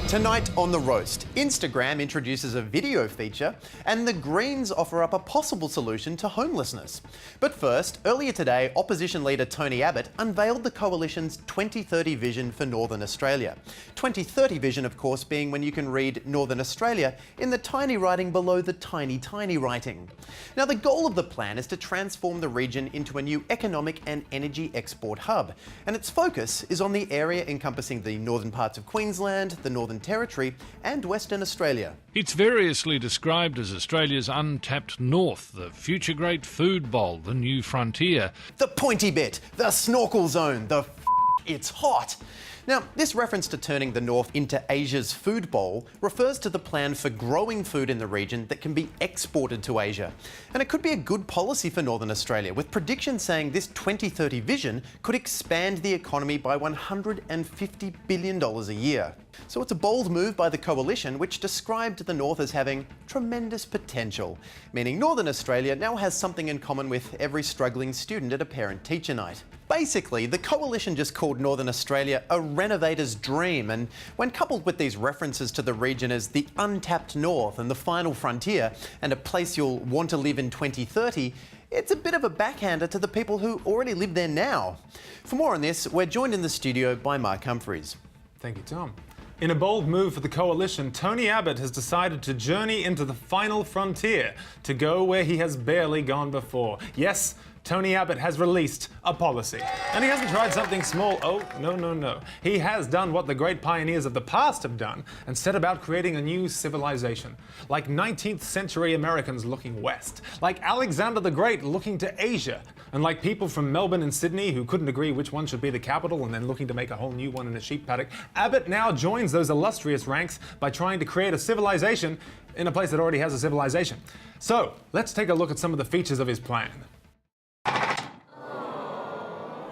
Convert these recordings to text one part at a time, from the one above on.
Tonight on The Roast, Instagram introduces a video feature and the Greens offer up a possible solution to homelessness. But first, earlier today, opposition leader Tony Abbott unveiled the Coalition's 2030 vision for Northern Australia. 2030 vision, of course, being when you can read Northern Australia in the tiny writing below the tiny, tiny writing. Now, the goal of the plan is to transform the region into a new economic and energy export hub, and its focus is on the area encompassing the northern parts of Queensland, the Northern Territory and Western Australia. It's variously described as Australia's untapped north, the future great food bowl, the new frontier. The pointy bit, the snorkel zone, the it's hot. Now, this reference to turning the north into Asia's food bowl refers to the plan for growing food in the region that can be exported to Asia. And it could be a good policy for Northern Australia, with predictions saying this 2030 vision could expand the economy by $150 billion a year. So it's a bold move by the Coalition, which described the north as having tremendous potential, meaning Northern Australia now has something in common with every struggling student at a parent-teacher night. Basically, the Coalition just called Northern Australia a renovator's dream, and when coupled with these references to the region as the untapped north and the final frontier and a place you'll want to live in 2030, it's a bit of a backhander to the people who already live there now. For more on this, we're joined in the studio by Mark Humphries. Thank you, Tom. In a bold move for the Coalition, Tony Abbott has decided to journey into the final frontier, to go where he has barely gone before. Yes, Tony Abbott has released a policy. And he hasn't tried something small. Oh, no. He has done what the great pioneers of the past have done and set about creating a new civilization. Like 19th century Americans looking west. Like Alexander the Great looking to Asia. And like people from Melbourne and Sydney who couldn't agree which one should be the capital and then looking to make a whole new one in a sheep paddock, Abbott now joins those illustrious ranks by trying to create a civilization in a place that already has a civilization. So, let's take a look at some of the features of his plan.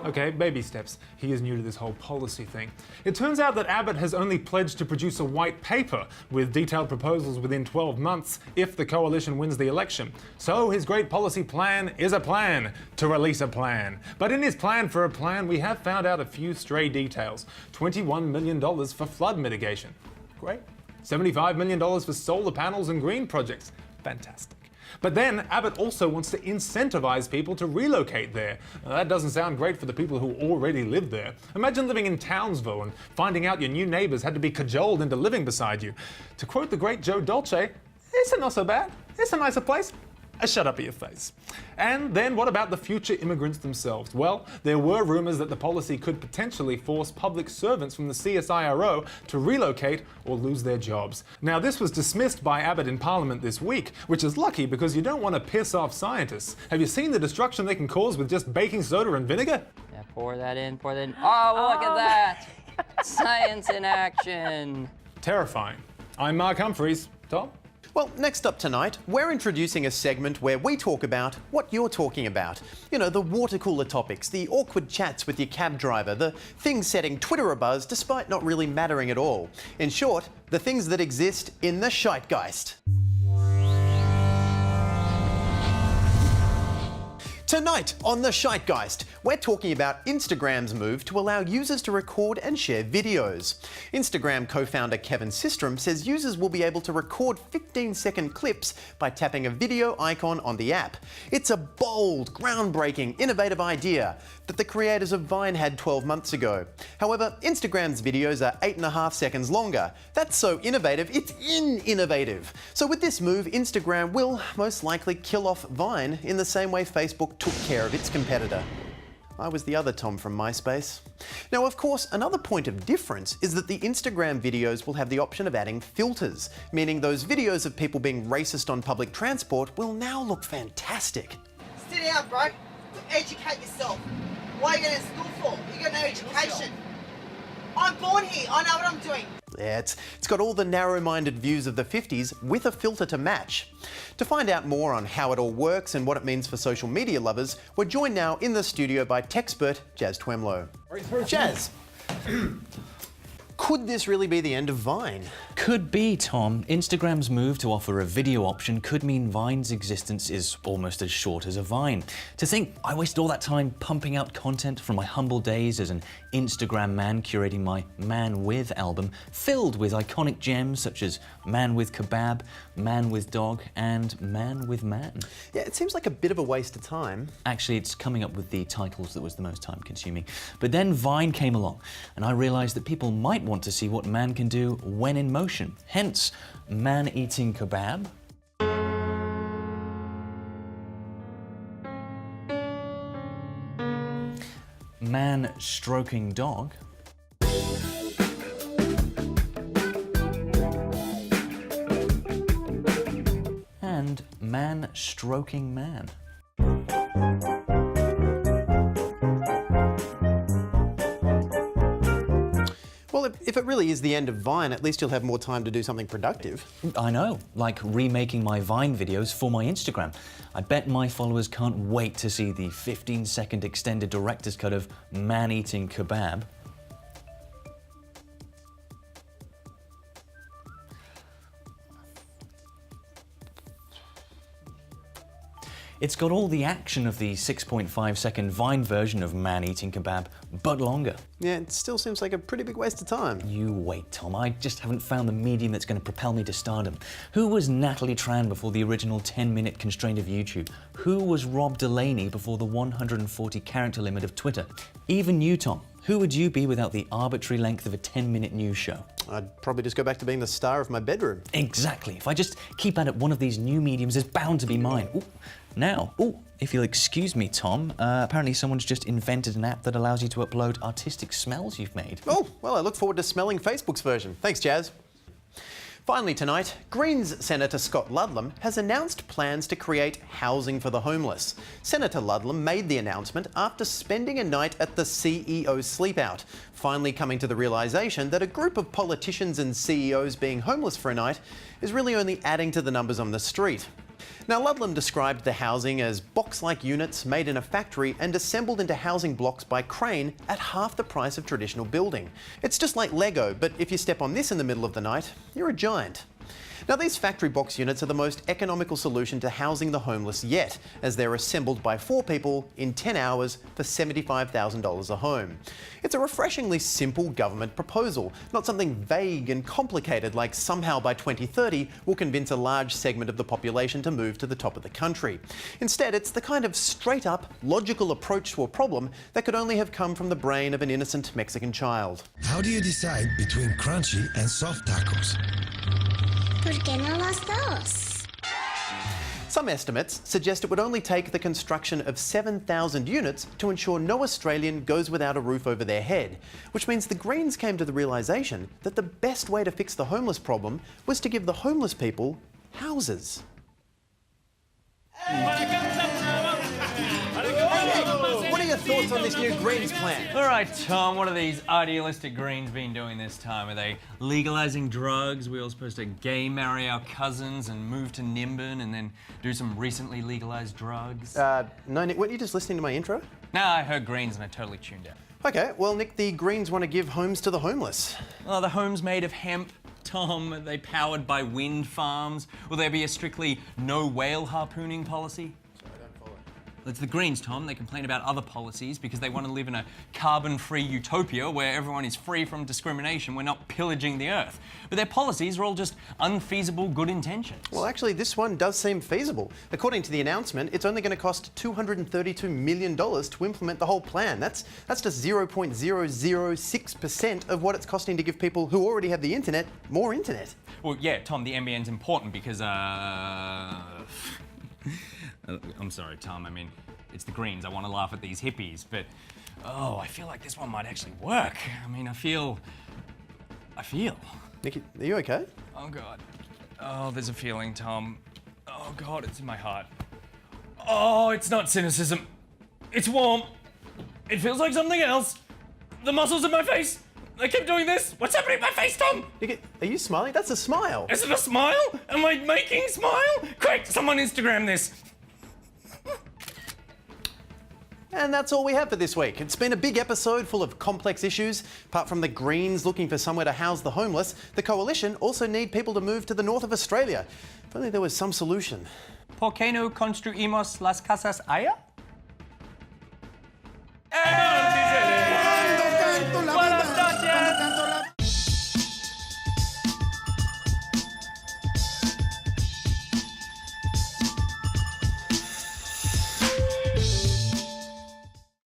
Okay, baby steps. He is new to this whole policy thing. It turns out that Abbott has only pledged to produce a white paper with detailed proposals within 12 months if the Coalition wins the election. So his great policy plan is a plan to release a plan. But in his plan for a plan, we have found out a few stray details. $21 million for flood mitigation. Great. $75 million for solar panels and green projects. Fantastic. But then Abbott also wants to incentivize people to relocate there. Now, that doesn't sound great for the people who already live there. Imagine living in Townsville and finding out your new neighbours had to be cajoled into living beside you. To quote the great Joe Dolce, it's not so bad. It's a nicer place. Shut up at your face. And then what about the future immigrants themselves? Well, there were rumours that the policy could potentially force public servants from the CSIRO to relocate or lose their jobs. Now, this was dismissed by Abbott in Parliament this week, which is lucky because you don't want to piss off scientists. Have you seen the destruction they can cause with just baking soda and vinegar? Yeah, pour that in. Oh, look at that! Science in action. Terrifying. I'm Mark Humphries. Tom? Well, next up tonight, we're introducing a segment where we talk about what you're talking about. You know, the water cooler topics, the awkward chats with your cab driver, the things setting Twitter abuzz despite not really mattering at all. In short, the things that exist in the Zeitgeist. Tonight on The Zeitgeist, we're talking about Instagram's move to allow users to record and share videos. Instagram co-founder Kevin Systrom says users will be able to record 15-second clips by tapping a video icon on the app. It's a bold, groundbreaking, innovative idea that the creators of Vine had 12 months ago. However, Instagram's videos are 8.5 seconds longer. That's so innovative, it's innovative. So with this move, Instagram will most likely kill off Vine in the same way Facebook took care of its competitor. I was the other Tom from MySpace. Now, of course, another point of difference is that the Instagram videos will have the option of adding filters, meaning those videos of people being racist on public transport will now look fantastic. Sit down, bro. Educate yourself. What are you going to school for? You got no education. I'm born here. I know what I'm doing. Yeah, it's got all the narrow-minded views of the 50s with a filter to match. To find out more on how it all works and what it means for social media lovers, we're joined now in the studio by techspert Jazz Twemlow. Jazz, Could this really be the end of Vine? Could be, Tom. Instagram's move to offer a video option could mean Vine's existence is almost as short as a Vine. To think I wasted all that time pumping out content from my humble days as an Instagram man curating my Man With album, filled with iconic gems such as Man With Kebab, Man With Dog, and Man With Man. Yeah, it seems like a bit of a waste of time. Actually, it's coming up with the titles that was the most time consuming. But then Vine came along, and I realised that people might want to see what man can do when in motion. Hence, man eating kebab. Man stroking dog. And man stroking man. Well, if it really is the end of Vine, at least you'll have more time to do something productive. I know, like remaking my Vine videos for my Instagram. I bet my followers can't wait to see the 15-second extended director's cut of man eating kebab. It's got all the action of the 6.5-second Vine version of man eating kebab, but longer. Yeah, it still seems like a pretty big waste of time. You wait, Tom. I just haven't found the medium that's going to propel me to stardom. Who was Natalie Tran before the original 10-minute constraint of YouTube? Who was Rob Delaney before the 140-character limit of Twitter? Even you, Tom. Who would you be without the arbitrary length of a 10-minute news show? I'd probably just go back to being the star of my bedroom. Exactly. If I just keep at it, one of these new mediums is bound to be mine. Ooh. Now, if you'll excuse me, Tom, apparently someone's just invented an app that allows you to upload artistic smells you've made. Oh, well, I look forward to smelling Facebook's version. Thanks, Jazz. Finally tonight, Greens Senator Scott Ludlum has announced plans to create housing for the homeless. Senator Ludlum made the announcement after spending a night at the CEO Sleepout, finally coming to the realisation that a group of politicians and CEOs being homeless for a night is really only adding to the numbers on the street. Now, Ludlum described the housing as box-like units made in a factory and assembled into housing blocks by crane at half the price of traditional building. It's just like Lego, but if you step on this in the middle of the night, you're a giant. Now, these factory box units are the most economical solution to housing the homeless yet, as they're assembled by 4 people in 10 hours for $75,000 a home. It's a refreshingly simple government proposal, not something vague and complicated like somehow by 2030 will convince a large segment of the population to move to the top of the country. Instead, it's the kind of straight-up, logical approach to a problem that could only have come from the brain of an innocent Mexican child. How do you decide between crunchy and soft tacos? ¿Por qué no los dos? Some estimates suggest it would only take the construction of 7,000 units to ensure no Australian goes without a roof over their head, which means the Greens came to the realisation that the best way to fix the homeless problem was to give the homeless people houses. What are your thoughts on this new Greens plan? All right, Tom, what are these idealistic Greens been doing this time? Are they legalising drugs? We're all supposed to gay marry our cousins and move to Nimbin and then do some recently legalised drugs? No, Nick, weren't you just listening to my intro? No, I heard Greens and I totally tuned out. Okay, well, Nick, the Greens want to give homes to the homeless. Oh, the home's made of hemp. Tom, are they powered by wind farms? Will there be a strictly no whale harpooning policy? It's the Greens, Tom. They complain about other policies because they want to live in a carbon-free utopia where everyone is free from discrimination. We're not pillaging the earth. But their policies are all just unfeasible good intentions. Well, actually, this one does seem feasible. According to the announcement, it's only going to cost $232 million to implement the whole plan. That's just 0.006% of what it's costing to give people who already have the internet more internet. Well, yeah, Tom, the NBN's important because, I'm sorry, Tom. I mean, it's the Greens. I want to laugh at these hippies, but I feel like this one might actually work. I mean, I feel. Nick, are you okay? Oh, God. Oh, there's a feeling, Tom. Oh, God, it's in my heart. Oh, it's not cynicism. It's warm. It feels like something else. The muscles in my face. I keep doing this. What's happening to my face, Tom? Nick, are you smiling? That's a smile. Is it a smile? Am I making smile? Quick, someone Instagram this. And that's all we have for this week. It's been a big episode full of complex issues. Apart from the Greens looking for somewhere to house the homeless, the Coalition also need people to move to the north of Australia. If only there was some solution. ¿Por qué no construimos las casas allá?